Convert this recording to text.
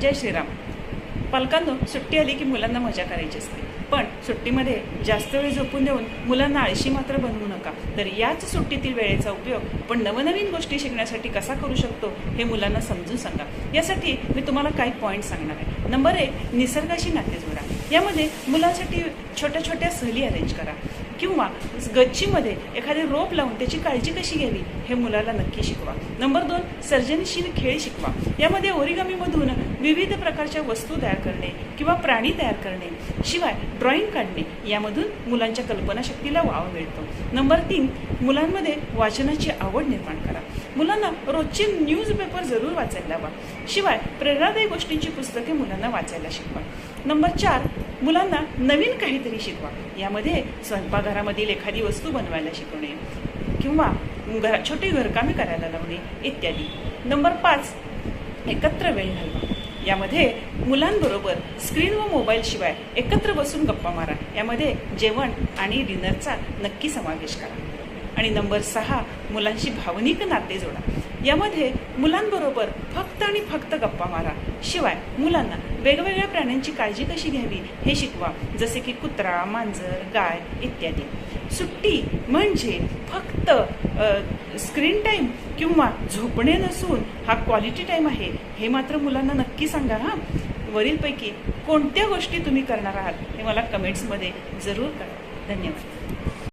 जय श्रीराम. पालकांनो, सुट्टी आली की मुलांना मजा करायची असते, पण सुट्टीमध्ये जास्त वेळ झोपून देऊन मुलांना आळशी मात्र बनवू नका. तर याच सुट्टीतील वेळेचा उपयोग पण नवनवीन गोष्टी शिकण्यासाठी कसा करू शकतो हे मुलांना समजून सांगा. यासाठी मी तुम्हाला काही पॉईंट सांगणार आहे. नंबर 1, निसर्गाशी नाते जोडा. यामध्ये मुलांसाठी छोट्या छोट्या सहली अरेंज करा किंवा गच्चीमध्ये एखादे रोप लावून त्याची काळजी कशी घ्यावी हे मुलाला नक्की शिकवा. नंबर 2, सर्जनशील खेळ शिकवा. यामध्ये ओरिगामीमधून विविध प्रकारच्या वस्तू तयार करणे किंवा प्राणी तयार करणे, शिवाय ड्रॉइंग काढणे यामधून मुलांच्या कल्पनाशक्तीला वाव मिळतो. नंबर 3, मुलांमध्ये वाचनाची आवड निर्माण करा. मुलांना रोजचे न्यूजपेपर जरूर वाचायला हवा. शिवाय प्रेरणादायी गोष्टींची पुस्तके मुलांना वाचायला शिकवा. नंबर 4, मुलांना नवीन काहीतरी शिकवा. यामध्ये स्वयंपाकघरामधील एखादी वस्तू बनवायला शिकवणे किंवा छोटी घरकामे करायला लावणे इत्यादी. नंबर 5, एकत्र वेळ घालवा. यामध्ये मुलांबरोबर स्क्रीन व मोबाईल शिवाय एकत्र बसून गप्पा मारा. यामध्ये जेवण आणि डिनरचा नक्की समावेश करा. आणि नंबर 6, मुलांशी भावनिक नाते जोडा. यामध्ये मुलांबरोबर फक्त आणि फक्त गप्पा मारा. शिवाय मुलांना वेगवेगळ्या प्राण्यांची काळजी कशी घ्यावी हे शिकवा, जसे की कुत्रा, मांजर, गाय इत्यादी. सुट्टी म्हणजे फक्त स्क्रीन टाईम किंवा झोपणे नसून हा क्वालिटी टाईम आहे हे मात्र मुलांना नक्की सांगा. वरीलपैकी कोणत्या गोष्टी तुम्ही करणार आहात हे मला कमेंट्समध्ये जरूर करा. धन्यवाद.